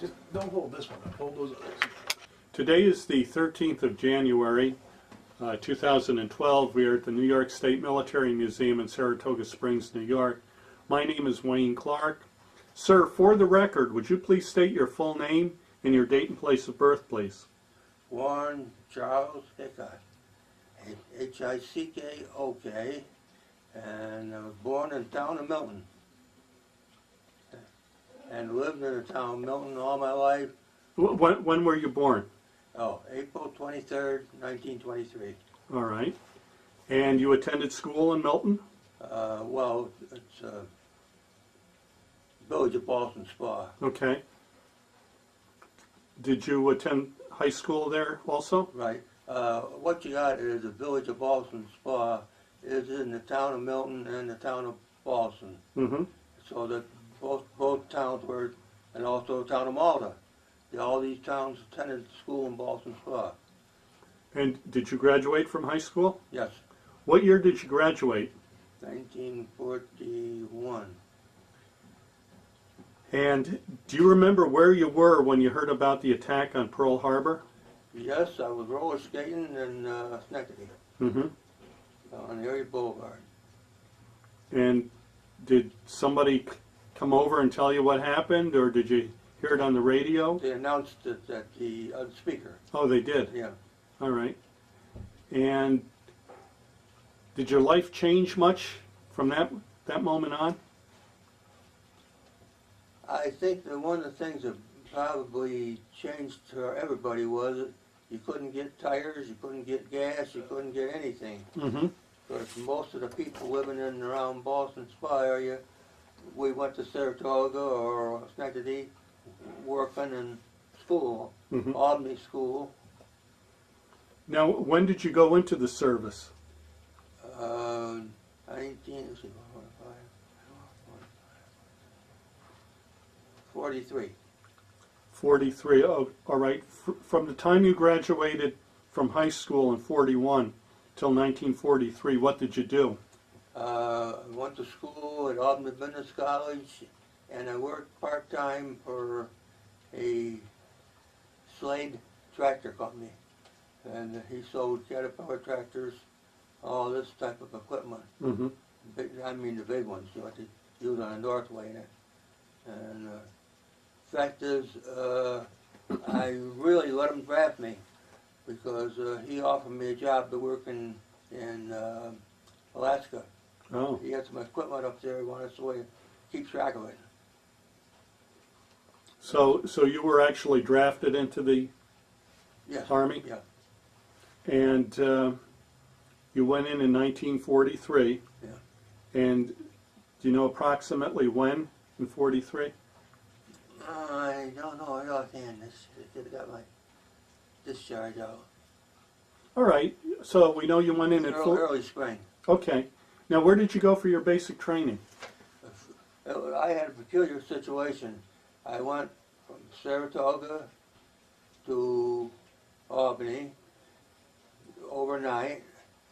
Just don't hold this one up, hold those others. Today is the 13th of January, 2012. We are at the New York State Military Museum in Saratoga Springs, New York. My name is Wayne Clark. Sir, for the record, would you please state your full name and your date and place of birth, please? Warren Charles Hickok, Hickok, and I was born in the town of Milton, and lived in the town of Milton all my life. When were you born? Oh, April 23rd, 1923. All right. And you attended school in Milton? Well, it's Village of Boston Spa. Okay. Did you attend high school there also? Right. What you got is the Village of Boston Spa is in the town of Milton and the town of Boston. Mm-hmm. So that both towns were, and also the town of Malta. All these towns attended school in Boston Spa. And did you graduate from high school? Yes, What year did you graduate? 1941. And do you remember where you were when you heard about the attack on Pearl Harbor? Yes, I was roller skating in Schenectady Mm-hmm. on Erie Boulevard. And did somebody come over and tell you what happened, or did you hear it on the radio? They announced it at the speaker. Oh, they did? Yeah. All right. And did your life change much from that moment on? I think that one of the things that probably changed for everybody was that you couldn't get tires, you couldn't get gas, you couldn't get anything. Mm-hmm. Because most of the people living in and around Boston Spa area, we went to Saratoga or Schenectady, working in school, Mm-hmm. Albany School. Now, when did you go into the service? 43. 43. Oh, all right. From the time you graduated from high school in 41 till 1943, what did you do? I went to school at Albany Business College, and I worked part-time for a Slade tractor company. And he sold Caterpillar tractors, all this type of equipment. Mm-hmm. I mean the big ones, what they use on the Northway. And fact is, I really let him draft me because he offered me a job to work in Alaska. Oh. He had some equipment up there. He wanted us to keep track of it. So you were actually drafted into the Yes. Army? Yeah. And you went in 1943. Yeah. And do you know approximately when in 43? I don't know offhand. They could have got my discharge out. All right. So we know you went in at Early spring. Okay. Now, where did you go for your basic training? I had a peculiar situation. I went from Saratoga to Albany overnight,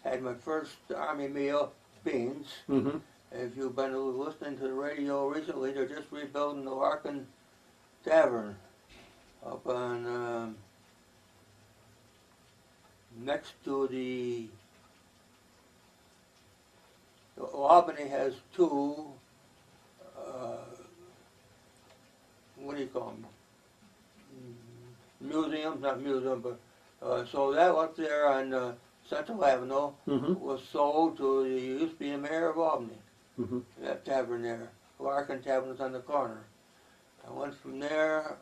had my first Army meal, beans. Mm-hmm. If you've been listening to the radio recently, they're just rebuilding the Larkin Tavern up on next to the Albany has two what do you call them? Museums, not museum, but so that up there on Central Avenue Mm-hmm. was sold to the used to be the mayor of Albany. Mm-hmm. That tavern there, Larkin Tavern was on the corner. I went from there.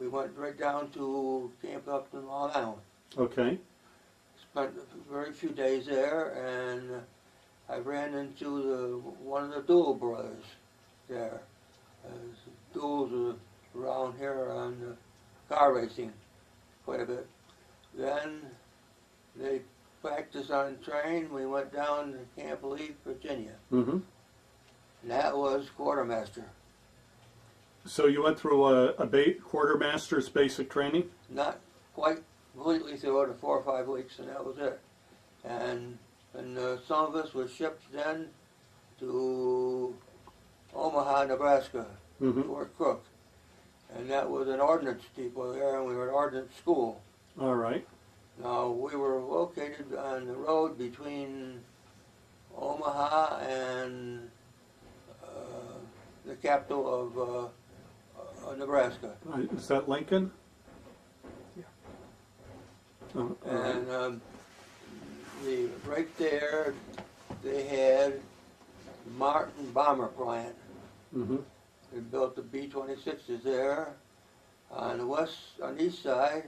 We went right down to Camp Upton, Long Island. Okay. Spent very few days there, and I ran into one of the Duel brothers there. Duels are around here on car racing quite a bit. Then they practiced on train. We went down to Camp Lee, Virginia. Mm-hmm. And that was quartermaster. So you went through a quartermaster's basic training? Not quite completely through it, 4 or 5 weeks, and that was it. And some of us were shipped then to Omaha, Nebraska, Mm-hmm. Fort Crook. and that was an ordnance depot there, and we were at ordnance school. All right. Now, we were located on the road between Omaha and the capital of Nebraska. Is that Lincoln? Yeah. Oh, all right. And right there, they had Martin bomber plant. Mm-hmm. They built the B-26s there on the east side,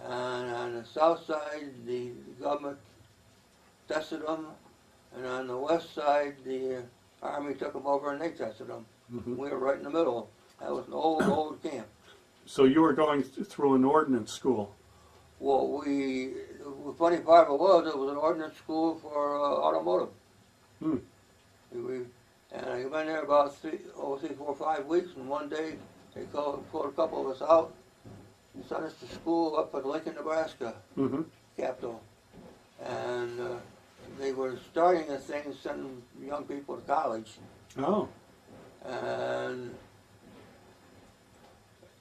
and on the south side, the government tested them, and on the west side, the Army took them over and they tested them. Mm-hmm. We were right in the middle. That was an old camp. So you were going through an ordnance school. Well, the funny part of it was an ordnance school for automotive. Hmm. And I've been there about 3, 4 or 5 weeks, and one day they pulled a couple of us out and sent us to school up at Lincoln, Nebraska, Mm-hmm. capital. And they were starting a thing, sending young people to college. Oh. And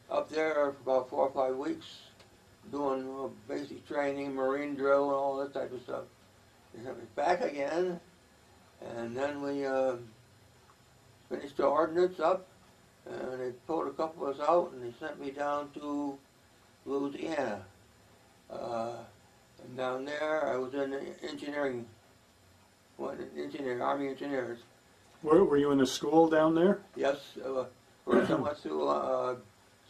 up there for about 4 or 5 weeks, doing basic training, marine drill, and all that type of stuff. They sent me back again, and then we finished the ordnance up, and they pulled a couple of us out, and they sent me down to Louisiana. And down there, I was in engineering, Army engineers. Were you in a school down there? Yes, first I went through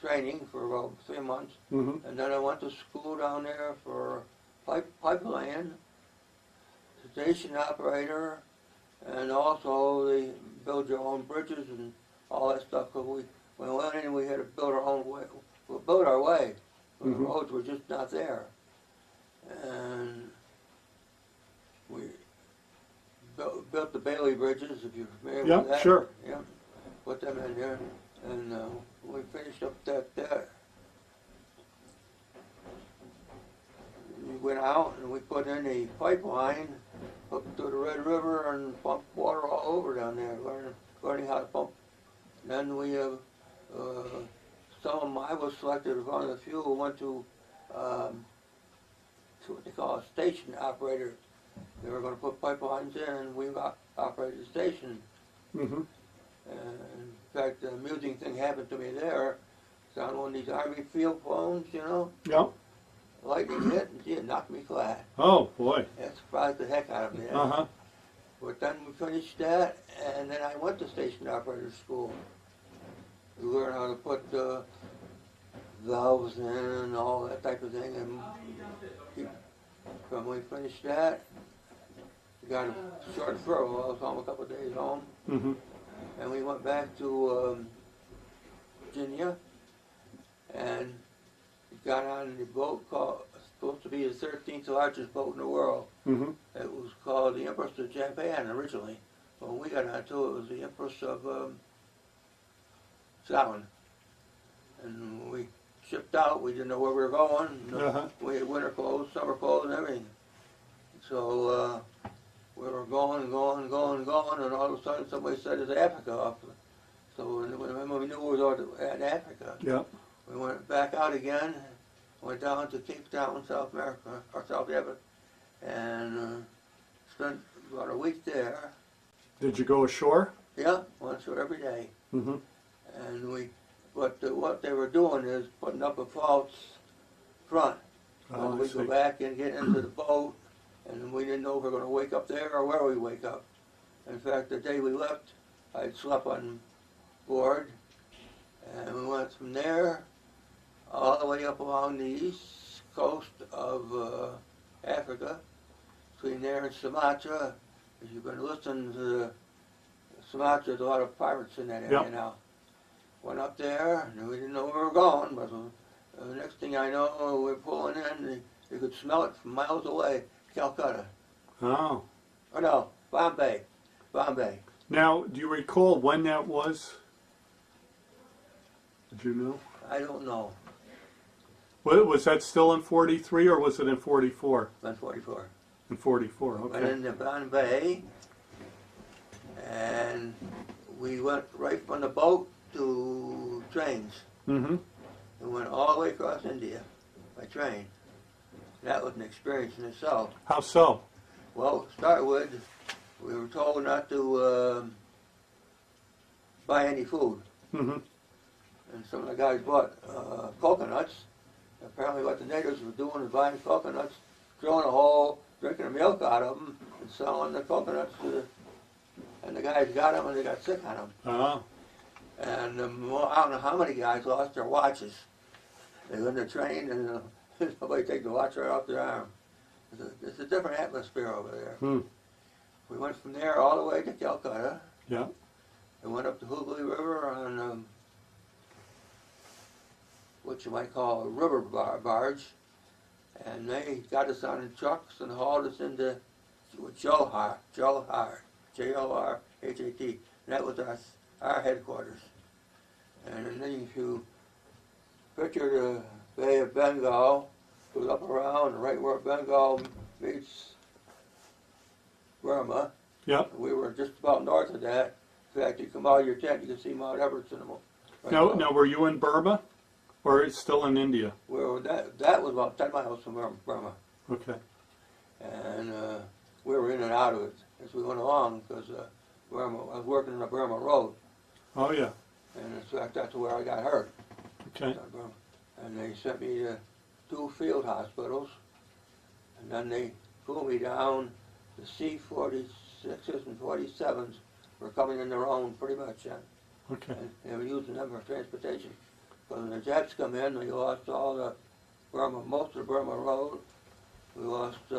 training for about 3 months, Mm-hmm. and then I went to school down there for pipeline, station operator, and also they build your own bridges and all that stuff. Cause we went in, we had to build our own way. We built our way. The Mhm. roads were just not there, and we built the Bailey bridges. If you're familiar Yeah, with that, sure. yeah, put them in there, and we finished up that. We went out and we put in a pipeline up to the Red River and pumped water all over down there, learning how to pump. Then we, I was selected as one of the few who went to what they call a station operator. They were going to put pipelines in, and we operated the station. Mm-hmm. In fact, the amusing thing happened to me there. It's on one of these Army field phones, you know. Yeah. Lightning hit, and it knocked me flat. Oh, boy. That surprised the heck out of me. Uh-huh. But then we finished that, and then I went to station operator school. We learned how to put valves in and all that type of thing. And when we finished that, we got a short furlough. I was home a couple of days home. Mm-hmm. And we went back to Virginia and got on the boat supposed to be the 13th largest boat in the world. Mm-hmm. It was called the Empress of Japan originally. When we got onto it, it was the Empress of Scotland. And we shipped out. We didn't know where we were going. Uh-huh. We had winter clothes, summer clothes, and everything. So we were going, and all of a sudden somebody said there's Africa up. So when we knew we were in Africa, Yeah. we went back out again, went down to Cape Town, South America, or South Africa, and spent about a week there. Did you go ashore? Yeah, went through every day. Mm-hmm. And what they were doing is putting up a false front. Oh, I we see. go back and get into the boat, and we didn't know if we were going to wake up there or where we wake up. In fact, the day we left, I'd slept on board, and we went from there all the way up along the east coast of Africa, between there and Sumatra. If you've been listening to Sumatra, there's a lot of pirates in that area Yep. now. Went up there, and we didn't know where we were going, but the next thing I know, we're pulling in, you could smell it from miles away, Calcutta. Oh. Oh no, Bombay. Now, do you recall when that was? Did you know? I don't know, Was that still in 43 or was it in 44? been 44. In 44, Went okay. into Bombay, and we went right from the boat to trains. Mm-hmm. and went all the way across India by train. That was an experience in itself. How so? Well, to start with, we were told not to buy any food. Mm-hmm. And some of the guys bought coconuts. Apparently what the natives were doing was buying coconuts, drilling a hole, drinking the milk out of them, and selling the coconuts to the... And the guys got them and they got sick on them. Ah. And I don't know how many guys lost their watches. They were in the train and somebody take the watch right off their arm. It's a different atmosphere over there. Hmm. We went from there all the way to Calcutta. Yeah. And went up the Hooghly River on what you might call a river barge. And they got us on in trucks and hauled us into Johar, J-O-R-H-A-T. And that was our headquarters. And then if you picture the Bay of Bengal, goes up around right where Bengal meets Burma. Yeah. We were just about north of that. In fact, you come out of your tent, you can see Mount Everest in the right Now, were you in Burma, or it's still in India? Well, that was about 10 miles from Burma. Okay. And we were in and out of it as we went along because I was working in the Burma Road. Oh yeah. And in fact, that's where I got hurt. Okay. And they sent me to 2 field hospitals. And then they flew me down. The C-46s and 47s were coming in their own pretty much then. Okay. And they were using them for transportation. But when the Japs come in, we lost all the Burma, most of the Burma Road. We lost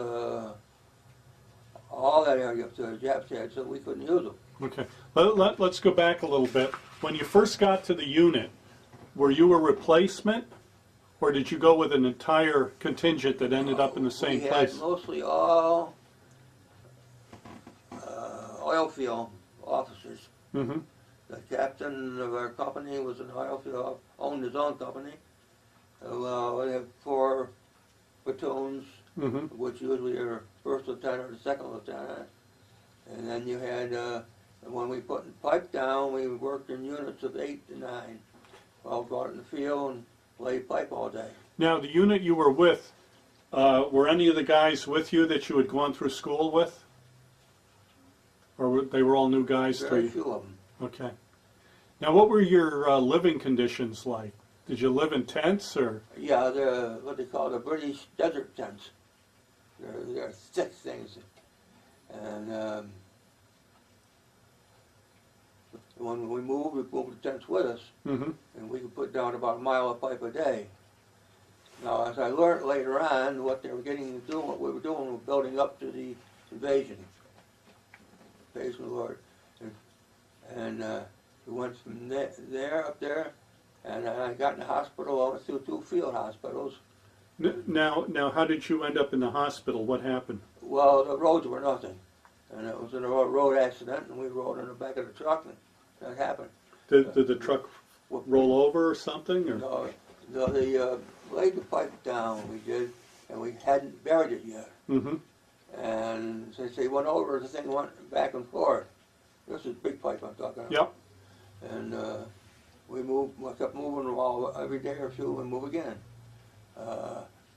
all that area up to the Japs had, so we couldn't use them. Okay. Let's go back a little bit. When you first got to the unit, were you a replacement, or did you go with an entire contingent that ended up in the same place? We had mostly all oil field officers. Mm-hmm. The captain of our company was an oil field, owned his own company. We have 4 platoons, Mm-hmm. which usually are first lieutenant or second lieutenant. And then you had, when we put the pipe down, we worked in units of 8 to 9. All go out in the field and laid pipe all day. Now, the unit you were with, were any of the guys with you that you had gone through school with? Or they were all new guys to Very you? few of them. Okay. Now, what were your living conditions like? Did you live in tents, or? Yeah, they're what they call the British desert tents. They're thick things. And when we moved the tents with us, Mm-hmm. and we could put down about a mile of pipe a day. Now, as I learned later on, what they were getting to do, what we were doing, was building up to the invasion. Praise the Lord. And we went from there up there, and I got in the hospital. I went through 2 field hospitals. Now, how did you end up in the hospital? What happened? Well, the roads were nothing, and it was in a road accident, and we rode in the back of the truck, and that happened. Did the truck roll over or something? Or? No, they laid the pipe down, we did, and we hadn't buried it yet. Mm-hmm. And since they went over, the thing went back and forth. This is big pipe I'm talking about. Yep. And we kept moving every day or 2 and move again.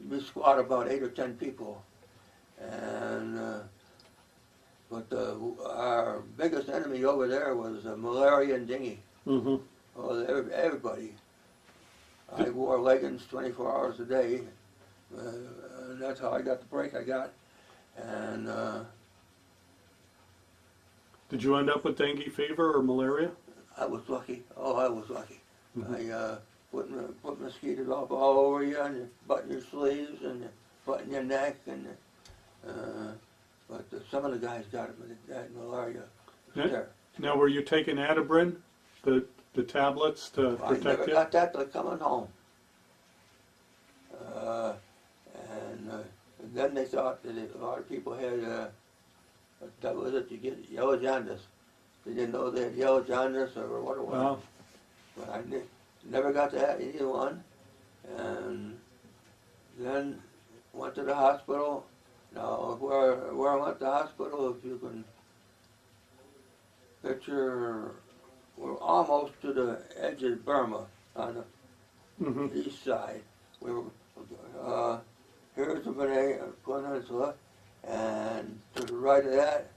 We squat about 8 or 10 people. And but our biggest enemy over there was malaria and dengue. Mm-hmm. Oh, everybody. I wore leggings 24 hours a day. And that's how I got the break I got. And Did you end up with dengue fever or malaria? I was lucky. Oh, I was lucky. Mm-hmm. I put mosquitoes all over you, and you button your sleeves, and you button your neck, and but some of the guys got it, but they had malaria. Now, were you taking Atabrin, the tablets to I protect never you? got that till coming home. And then they thought that a lot of people had, that was it, you get yellow jaundice. They didn't know they had yellow jaundice or what it was. Wow. But I never got to have either one. And then went to the hospital. Now, where I went to the hospital, if you can picture, we're almost to the edge of Burma, on east side. We were, here's the peninsula, and to the right of that,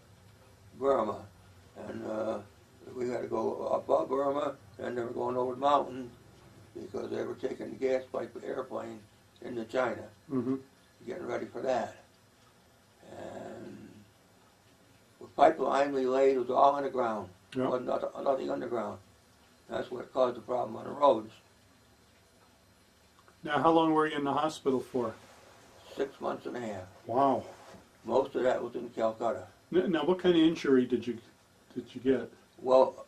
Burma. And we had to go above Burma, and they were going over the mountains because they were taking the gas pipe airplane into China, getting ready for that. And the pipeline we laid was all underground. There was nothing underground. That's what caused the problem on the roads. Now, how long were you in the hospital for? 6 months and a half. Wow. Most of that was in Calcutta. Now, what kind of injury did you get? Well,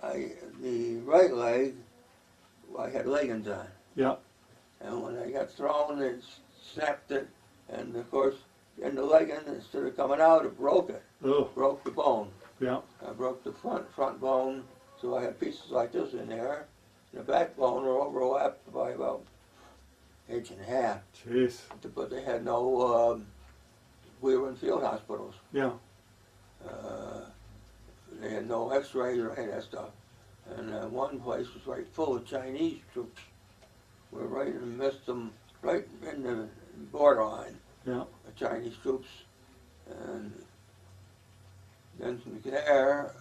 the right leg, I had leggings on. Yeah. And when I got thrown, it snapped it. And of course, in the legging, instead of coming out, it broke it. Oh. Broke the bone. Yeah. I broke the front bone, so I had pieces like this in there. The backbone were overlapped by about 1.5 inches. Jeez. But they had no, we were in field hospitals. Yeah. They had no x-rays or any of that stuff. And one place was right full of Chinese troops. We were right in the midst of them, right in the borderline. Yeah. The Chinese troops. And then from there,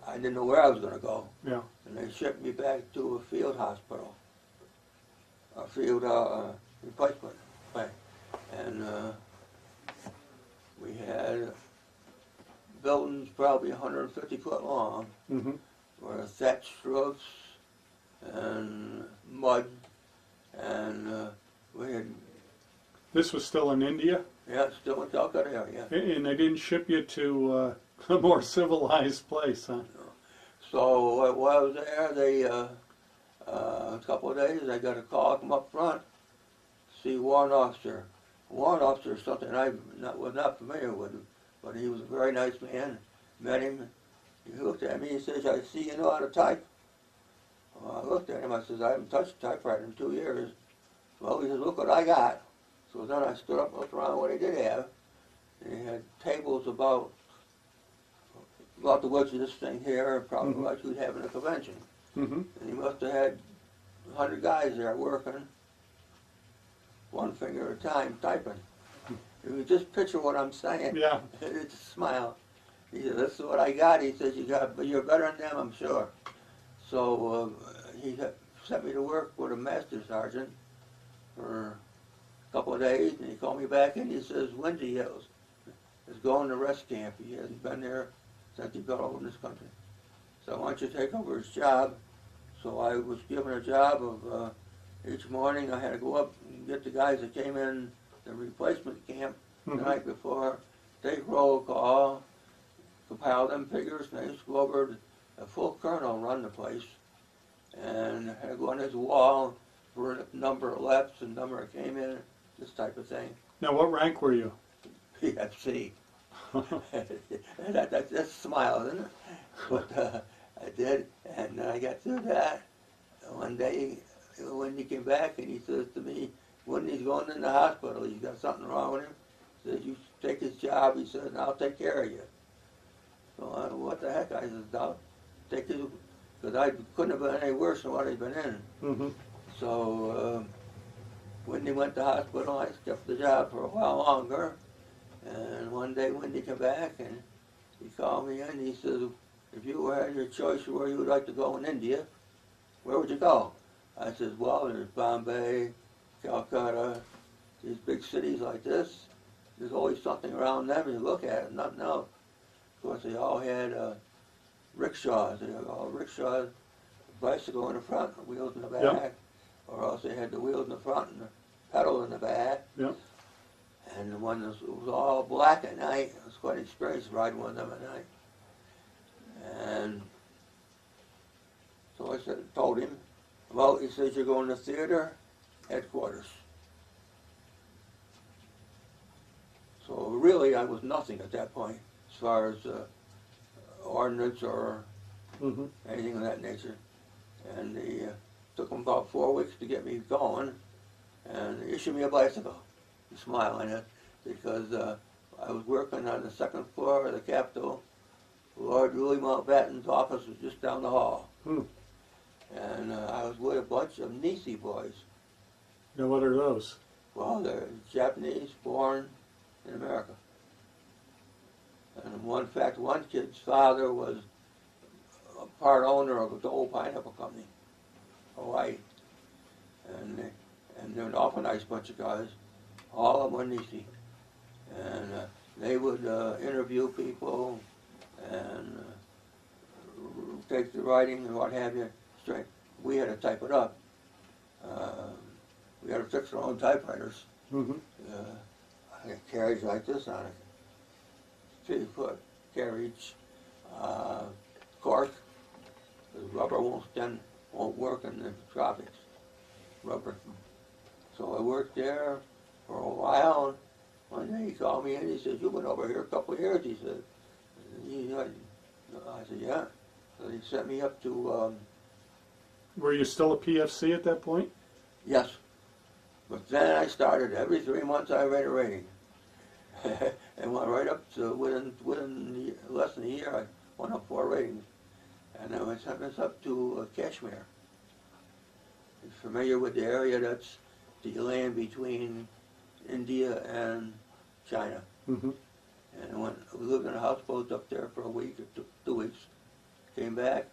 I didn't know where I was going to go. Yeah. And they shipped me back to a field hospital, a field replacement thing. And we had buildings probably 150 foot long, with thatched roofs and mud, and we had. This was still in India? Yeah, still in Calcutta area. And they didn't ship you to a more civilized place, huh? So while I was there, they a couple of days, I got a call from up front, see warrant officer. Warrant officer is something I was not familiar with, but he was a very nice man. Met him. He looked at me and says, "I see you know how to type." Well, I looked at him. I says, "I haven't touched a typewriter in 2 years." Well, he says, "Look what I got." So then I stood up and looked around what he did have. And he had tables about the width of this thing here, probably like you'd have in a convention. And he must have had 100 guys there working, one finger at a time, typing. If you just picture what I'm saying, Yeah. it's a smile. He said, "This is what I got." He says, "You're better than them, I'm sure." So he sent me to work with a master sergeant for a couple of days, and he called me back and he says, "Wendy Hills is going to rest camp. He hasn't been there since he got over in this country. So why don't you take over his job?" So I was given a job of each morning I had to go up and get the guys that came in the replacement camp the night before, take roll call, compile them figures, and I used to go over a full colonel run the place, and I had to go on his wall for the number of lefts and number that came in, this type of thing. Now, what rank were you? PFC. That's a smile, isn't it? But I did, and I got through that. One day, Wendy came back and he says to me, "Wendy's going in the hospital. He's got something wrong with him." He says, "You take his job." He says, "and I'll take care of you." So I don't know what the heck. I said, "I'll take his," because I couldn't have been any worse than what I'd been in. So Wendy went to the hospital. I kept the job for a while longer. And one day Wendy came back and he called me in and he said, "If you had your choice of where you would like to go in India, where would you go?" I said, "Well, there's Bombay, Calcutta, these big cities like this. There's always something around them you look at, nothing else." Of course, they all had rickshaws. They had all rickshaws, bicycle in the front, wheels in the back. Yep. Or else they had the wheels in the front and the pedal in the back. Yep. And the one that was all black at night. It was quite an experience riding one of them at night. And so I told him, "Well," he says, "you're going to theater headquarters." So really I was nothing at that point as far as ordnance or anything of that nature. And they took them about 4 weeks to get me going, and they issued me a bicycle. I'm smiling at it because I was working on the second floor of the Capitol. Lord Louis Mountbatten's office was just down the hall. And I was with a bunch of Nisi boys. Now, what are those? Well, they're Japanese, born in America. And in fact, one kid's father was a part owner of the old pineapple company, Hawaii. And they're an awful nice bunch of guys. All of them were Nisi. And they would interview people and take the writing and what have you straight. We had to type it up. We had to fix our own typewriters. Mm-hmm. I had carriage like this on it. 3-foot carriage, cork. The rubber won't work in the tropics. Rubber. So I worked there for a while. One day he called me in. He said, "You've been over here a couple of years." He said. I said, "Yeah." So he sent me up to. Were you still a PFC at that point? Yes. But then I started. Every 3 months I read a rating. And went right up to within less than a year. I went up 4 ratings, and I went up to Kashmir. You're familiar with the area that's the land between India and China. Mm-hmm. And we lived in a houseboat up there for a week or 2 weeks. Came back,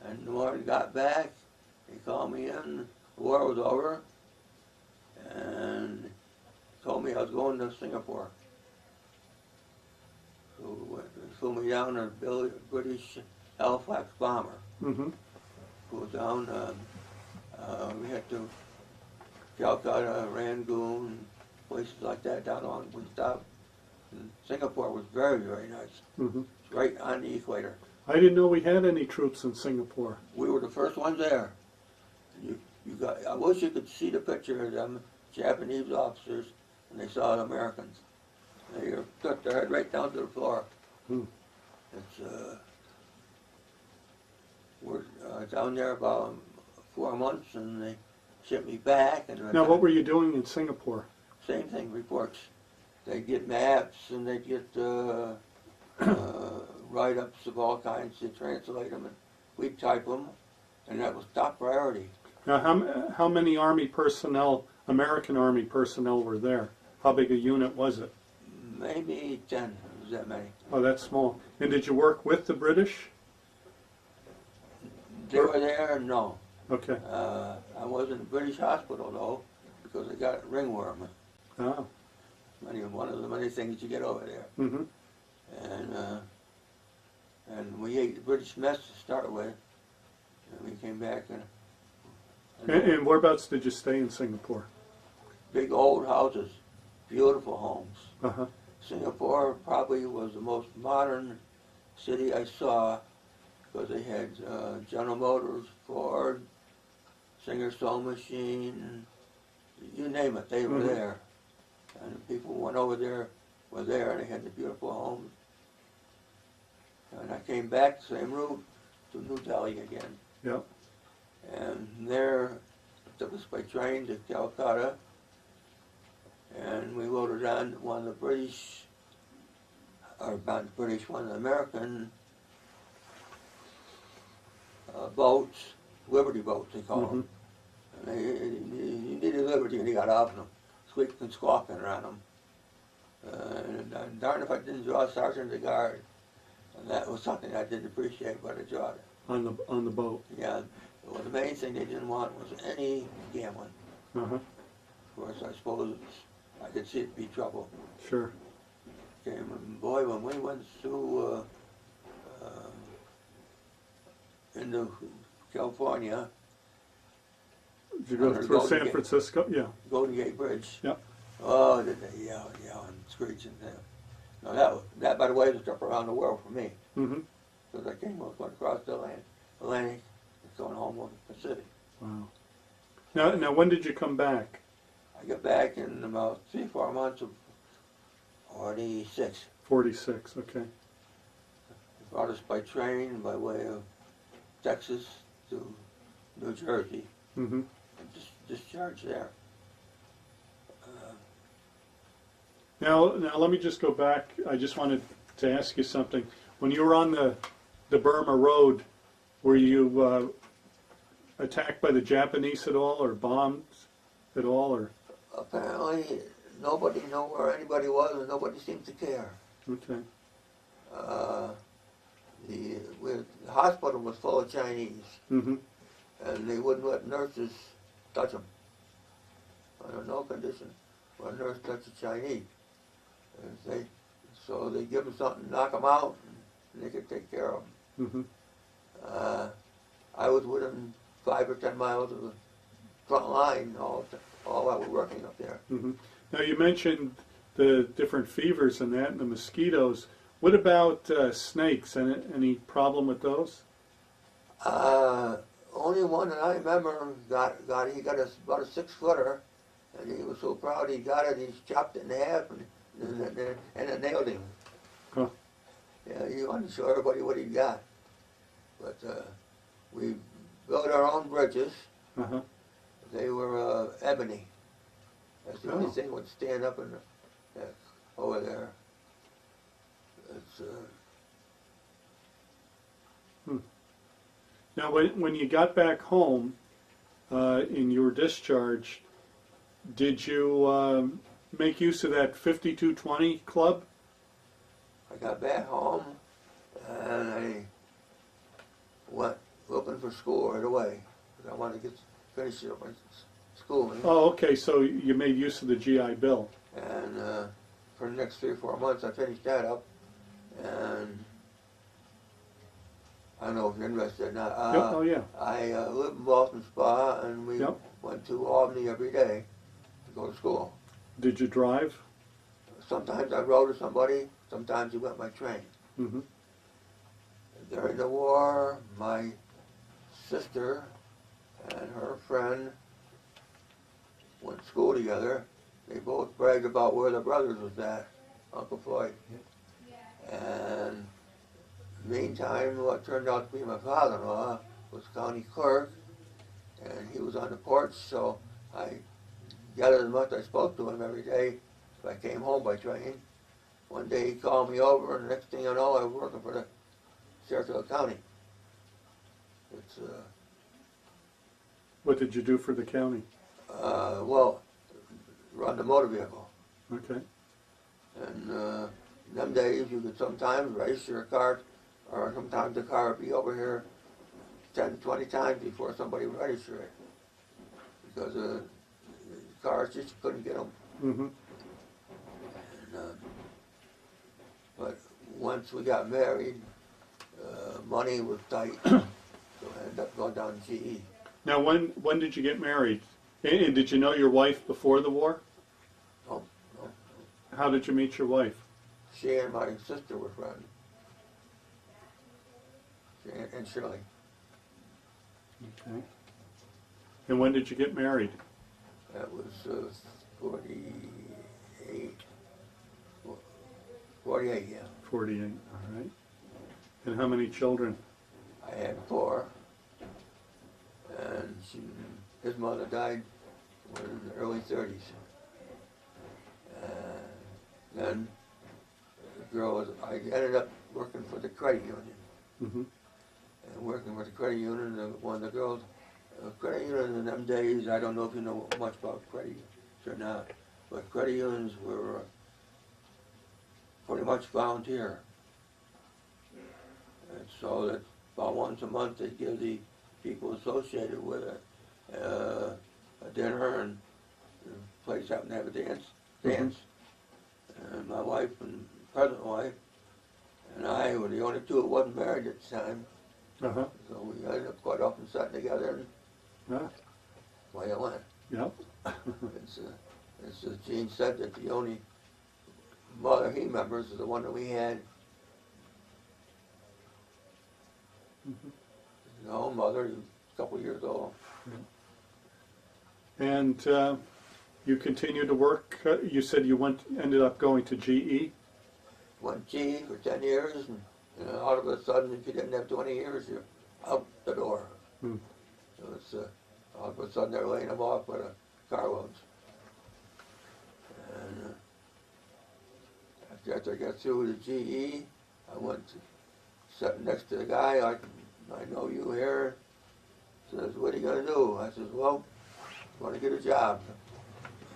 and the morning got back, he called me in. The war was over, and told me I was going to Singapore. So they flew me down in a British Halifax bomber. Mm-hmm. Flew down. We had to Calcutta, Rangoon, places like that down on. We stopped. And Singapore was very, very nice. Mm-hmm. It's right on the equator. I didn't know we had any troops in Singapore. We were the first ones there. I wish you could see the picture of them Japanese officers when they saw the Americans. They took their head right down to the floor. Hmm. It's we're down there about 4 months, and they shipped me back. And Now, what were you doing in Singapore? Same thing, reports. They'd get maps, and they'd get write-ups of all kinds to translate them, and we'd type them, and that was top priority. Now, how many Army personnel, American Army personnel, were there? How big a unit was it? Maybe 10, it was that many. Oh, that's small. And did you work with the British? They were there, no. Okay. I was in the British hospital, though, because I got ringworm. Oh. One of the many things you get over there. Mm-hmm. And we ate the British mess to start with, and we came back And whereabouts did you stay in Singapore? big old houses, beautiful homes. Uh-huh. Singapore probably was the most modern city I saw, because they had General Motors, Ford, Singer Sewing Machine, you name it, they were there. And the people who went over there were there, and they had the beautiful homes. And I came back the same route to New Delhi again. Yep. And there, took us by train to Calcutta, and we loaded on one of the British, or not the British, one of the American boats, Liberty boats they call them. And you needed liberty when you got off them, squeaking and squawking around them. And darn if I didn't draw Sergeant of the Guard. And that was something I didn't appreciate, but I drawed it. On the boat. Yeah, well, the main thing they didn't want was any gambling. Uh-huh. Of course, I suppose I could see it'd be trouble. Sure. Okay, and boy, when we went through into California, Did you go Under through Golden San Gate. Francisco? Yeah. Golden Gate Bridge. Yep. Oh, did they yell and screech and that. Now that, by the way, is a trip around the world for me. Mm-hmm. Because I came across the Atlantic, and going home on the Pacific. Wow. Now, when did you come back? I got back in about 3-4 months of 46. 46. Okay. They brought us by train by way of Texas to New Jersey. Mm-hmm. And discharged there. Now, let me just go back. I just wanted to ask you something. When you were on the Burma Road, were you attacked by the Japanese at all, or bombed at all, or? Apparently, nobody knew where anybody was, and nobody seemed to care. Okay. The hospital was full of Chinese, Mm-hmm. and they wouldn't let nurses touch them. Under no condition would a nurse touch a Chinese. So they give them something, knock them out, and they could take care of them. Mm-hmm. I was within 5 or 10 miles of the front line all while we were working up there. Mm-hmm. Now you mentioned the different fevers and that, and the mosquitoes. What about snakes? Any problem with those? Only one that I remember got about a 6-footer, and he was so proud he got it. He chopped it in half and it nailed him. Huh. Yeah, he wanted to show everybody what he got. But we built our own bridges. Uh-huh. They were ebony. That's the only Oh. thing that would stand up in over there. It's, Now, when you got back home in your discharge, did you make use of that 5220 club? I got back home and I went looking for school right away because I wanted to finish up my schooling. Oh, okay, so you made use of the GI Bill. And for the next 3 or 4 months, I finished that up. And I don't know if you're interested or not. Yep. Oh, yeah. I lived in Boston Spa, and we Yep. went to Albany every day to go to school. Did you drive? Sometimes I rode with somebody, sometimes we went by train. Mm-hmm. During the war, my sister and her friend went to school together. They both bragged about where their brothers was at, Uncle Floyd. And meantime, what turned out to be my father-in-law was county clerk, and he was on the porch, so I gathered as much. I spoke to him every day if I came home by train. One day he called me over, and the next thing I know, I was working for the Saratoga County. It's What did you do for the county? well, run the motor vehicle. Okay. And them days you could sometimes race your car, or sometimes the car would be over here 10, 20 times before somebody would register it. Because the cars just couldn't get them. Mm-hmm. And, but once we got married, money was tight, so I ended up going down to GE. Now, when did you get married? And did you know your wife before the war? No. How did you meet your wife? She and my sister were friends. She and Shirley. Okay. And when did you get married? That was 48. 48, yeah. 48, all right. And how many children? I had 4. And his mother died in the early 30s. Then the girl I ended up working for the credit union. Mm-hmm. And working for the credit union, one of the girls, credit unions in them days, I don't know if you know much about credit unions or not, but credit unions were pretty much volunteer. And so that about once a month they give the people associated with it a dinner, and the place happened to have a dance. And my wife and present wife and I were the only 2 that wasn't married at the time. Uh-huh. So we ended up quite often sitting together, and away it went. Yep. It's as Gene said, that the only mother he remembers is the one that we had. Mm-hmm. His own mother, he was a couple of years old. And you continued to work. You said you ended up going to GE. Went GE for 10 years, and all of a sudden, if you didn't have 20 years, you're out the door. Hmm. So it's all of a sudden they're laying them off with carloads. And after I got through with the GE, I went to sit next to the guy. I know you here. Says, what are you gonna do? I says, well, I want to get a job.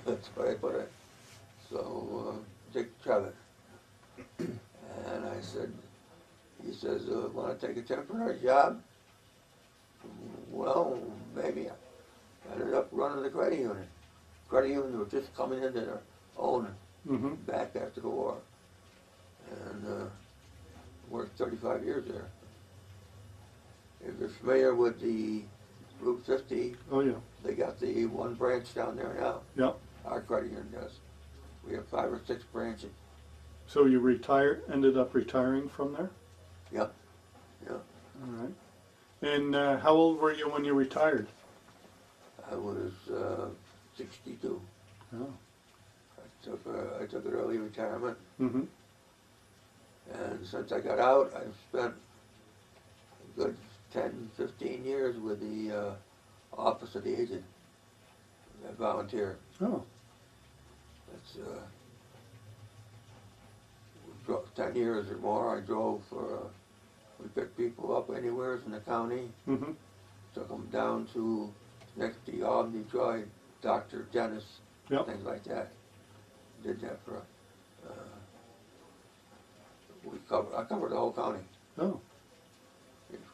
That's what I put it. So, Dick Trevor. And I said, he says, want to take a temporary job? Well, maybe. I ended up running the credit union. Credit union was just coming into their own back after the war. And worked 35 years there. If you're familiar with the Route 50, Oh, yeah. they got the one branch down there now. Yep. Our credit union does. We have 5 or 6 branches. So you ended up retiring from there? Yep. Yeah. All right. And how old were you when you retired? I was 62. Oh. I took an early retirement. Mm-hmm. And since I got out, I've spent a good 10, 15 years with the Office of the Aged. I volunteer. Oh. That's 10 years or more. I drove for, we picked people up anywhere in the county, took them down to next to Albany, Detroit, doctor, dentist, Yep. things like that. Did that for, I covered the whole county. Oh.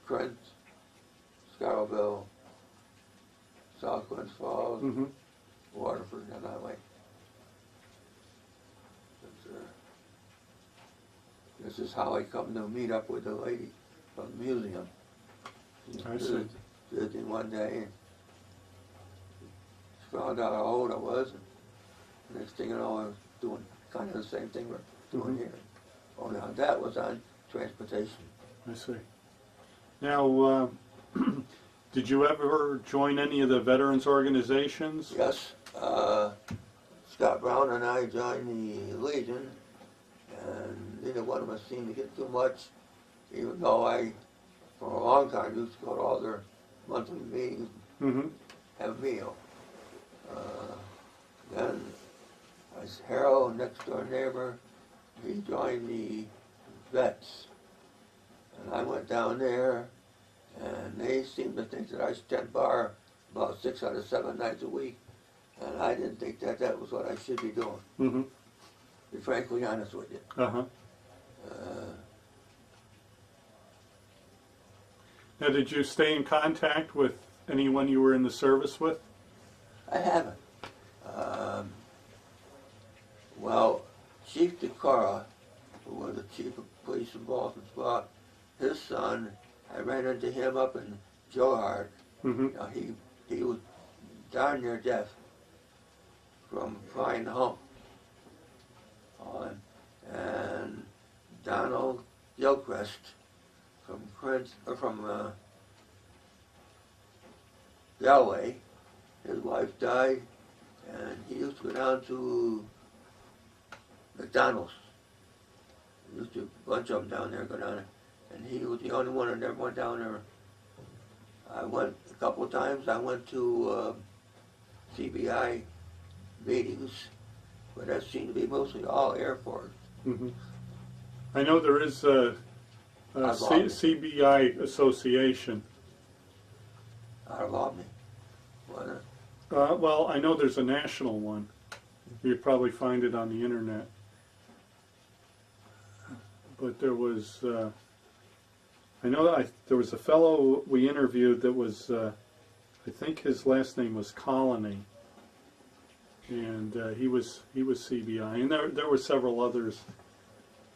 Trent, Scottsville, South Glens Falls, Waterford, and that way. This is how I come to meet up with the lady from the museum. I see. Visiting one day, and she found out how old I was, and next thing you know, I was doing kind of the same thing we're doing here. Only that was on transportation. I see. Now, did you ever join any of the veterans organizations? Yes. Scott Brown and I joined the Legion, and neither one of us seemed to get too much, even though I, for a long time, used to go to all their monthly meetings, have a meal. Then, as Harold, next door neighbor, he joined the vets. And I went down there, and they seemed to think that I should tend bar about 6 out of 7 nights a week. And I didn't think that that was what I should be doing, to be frankly honest with you. Uh-huh. Now, did you stay in contact with anyone you were in the service with? I haven't. Well, Chief DeCara, who was the chief of police in Boston Spot, his son, I ran into him up in Johart. Now, he was darn near deaf from flying the hump. And Donald Gilchrist from Galway, his wife died, and he used to go down to McDonald's. There used to be a bunch of them down there go down there. And he was the only one that never went down there. I went a couple of times. I went to CBI meetings, but that seemed to be mostly all Air Force. I know there is a CBI association. Out of Albany. Well, I know there's a national one. You'd probably find it on the internet. But there was, I know there was a fellow we interviewed that was, I think his last name was Colony, and he was CBI, and there were several others,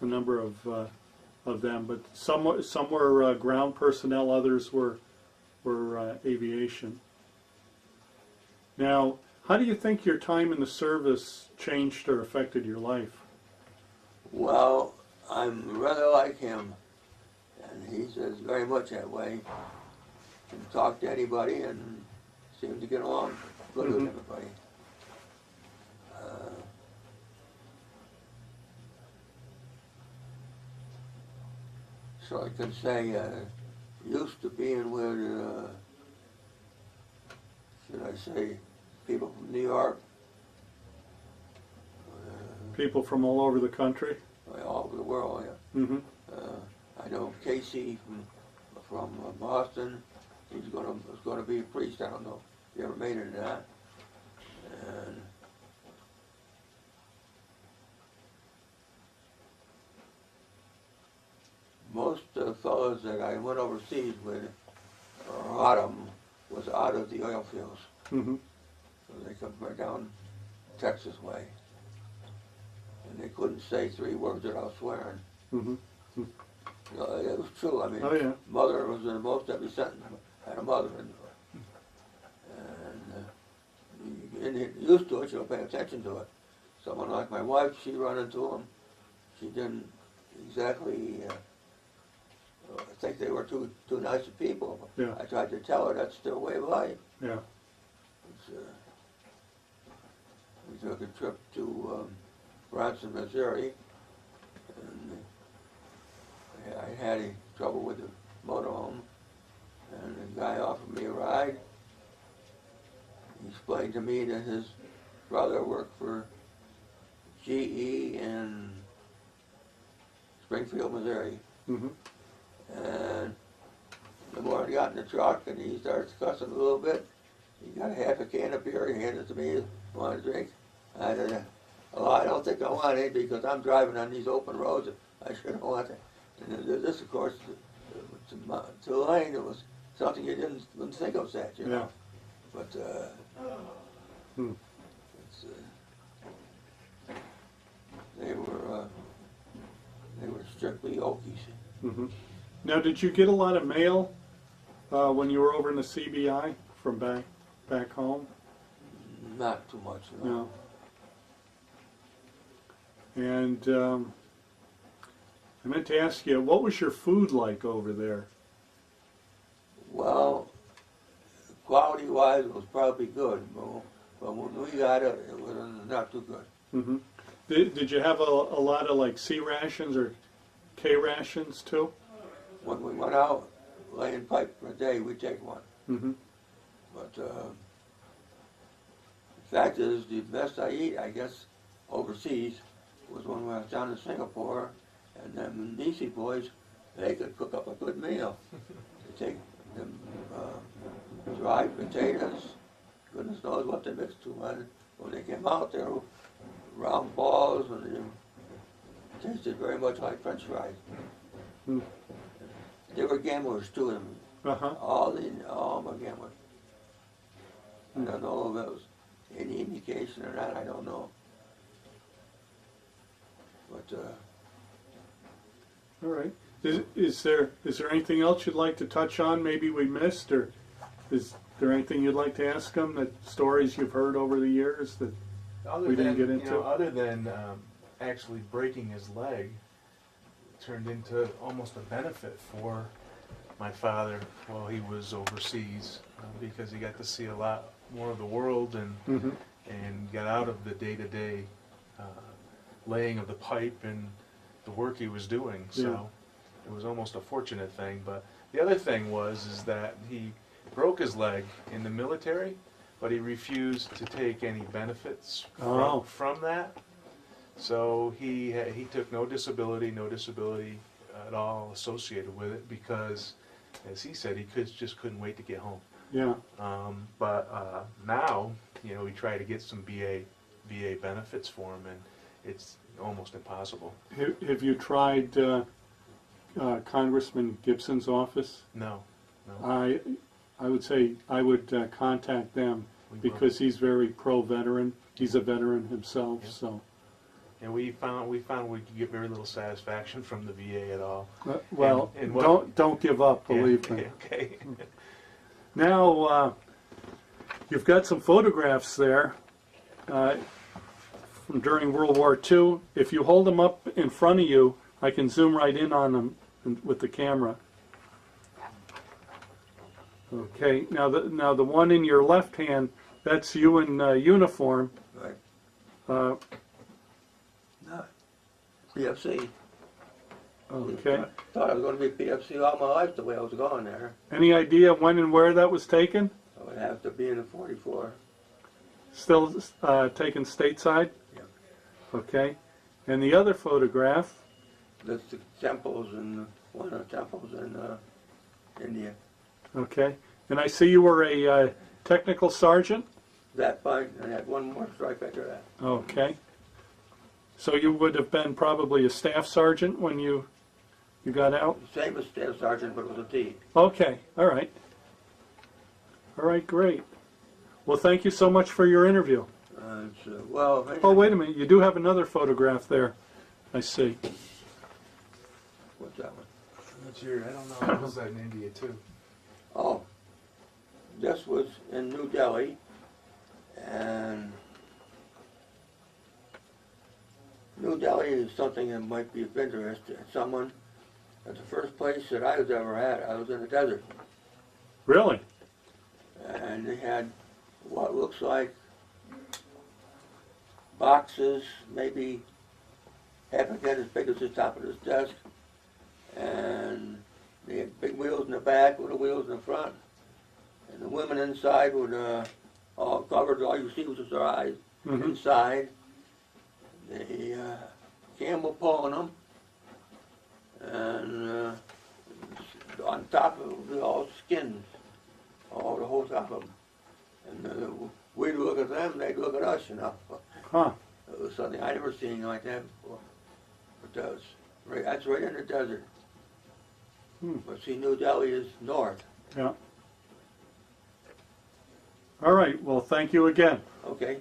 a number of them, but some were ground personnel, others were aviation. Now, how do you think your time in the service changed or affected your life? Well, I'm rather like him, and he says very much that way. Can talk to anybody and seem to get along good with everybody. So I could say, used to being with, should I say, people from New York. People from all over the country? All over the world, yeah. I know Casey from Boston, was gonna be a priest. I don't know if he ever made it or not. And most fellows that I went overseas with, or a lot of them, was out of the oil fields. Mm-hmm. So they come right down Texas way. And they couldn't say 3 words without swearing. Mm-hmm. You know, it was true. I mean, Oh, yeah. mother was in most every sentence. Had a mother. And you get used to it, you don't pay attention to it. Someone like my wife, she run into them. She didn't exactly think they were too nice of people. Yeah. I tried to tell her that's their way of life. Yeah. We took a trip to Branson, Missouri, and I had trouble with the motorhome, and the guy offered me a ride. He explained to me that his brother worked for GE in Springfield, Missouri. Mm-hmm. And the more I got in the truck and he started discussing a little bit, he got a half a can of beer, he handed it to me, want to drink. I said, well, I don't think I want it because I'm driving on these open roads. I shouldn't want it. And this, of course, to Lane, it was something you wouldn't think of that, you know. Yeah. But it's, they were strictly Okies. Mm-hmm. Now, did you get a lot of mail when you were over in the CBI from back home? Not too much, no. No. And I meant to ask you, what was your food like over there? Well, quality-wise, it was probably good, but when we got it, it was not too good. Mm-hmm. Did you have a lot of like C rations or K rations too? When we went out laying pipe for a day, we'd take one. Mm-hmm. But the fact is, the best I eat, I guess, overseas, was when I was down in Singapore, and them DC boys, they could cook up a good meal. They take them dried potatoes, goodness knows what they mixed to them. When they came out, they were round balls, and they tasted very much like French fries. Mm. They were gamblers too. Them. Uh-huh. All of them were gamblers. I don't know if it was any indication or not. I don't know. But all right. Is there anything else you'd like to touch on? Maybe we missed, or is there anything you'd like to ask them? That stories you've heard over the years that we didn't get into? Other than actually breaking his leg, it turned into almost a benefit for my father while he was overseas because he got to see a lot more of the world and got out of the day-to-day laying of the pipe and the work he was doing. So it was almost a fortunate thing. But the other thing is that he broke his leg in the military, but he refused to take any benefits from that. So he took no disability at all associated with it because, as he said, he just couldn't wait to get home. Yeah. But now, we try to get some VA benefits for him, and it's almost impossible. Have you tried Congressman Gibson's office? No. I would say I would contact them because he's very pro-veteran. He's a veteran himself, Yeah. so. And we found we could get very little satisfaction from the VA at all. Well, and what- don't give up. Believe me. Okay. Now you've got some photographs there from during World War II. If you hold them up in front of you, I can zoom right in on them with the camera. Okay. Now the one in your left hand, that's you in uniform. right, PFC. Okay. I thought I was going to be PFC all my life the way I was going there. Any idea when and where that was taken? I would have to be in the 44. Still taken stateside? Yep. Okay. And the other photograph? That's the temples in one of the temples in India. Okay. And I see you were a technical sergeant? That fight, and I had one more strike after that. Okay. So you would have been probably a staff sergeant when you got out? Same as staff sergeant, but with a T. Okay, all right. All right, great. Well, thank you so much for your interview. Well, Oh, wait a minute, you do have another photograph there, I see. what's that one? I don't know, I was that in India too. Oh, this was in New Delhi, and New Delhi is something that might be of interest to someone. That's the first place that I was ever at. I was in the desert, Really? and they had what looks like boxes, maybe half a head as big as the top of this desk, and they had big wheels in the back with the wheels in the front, and the women inside were all covered. All you see was just their eyes inside. They camel pulling them, and on top of it was all skins, all the whole top of them. And we'd look at them, they'd look at us, you know. Huh. It was something I never seen like that before. But that's right in the desert. But see, New Delhi is north. Yeah. All right, well, thank you again. Okay.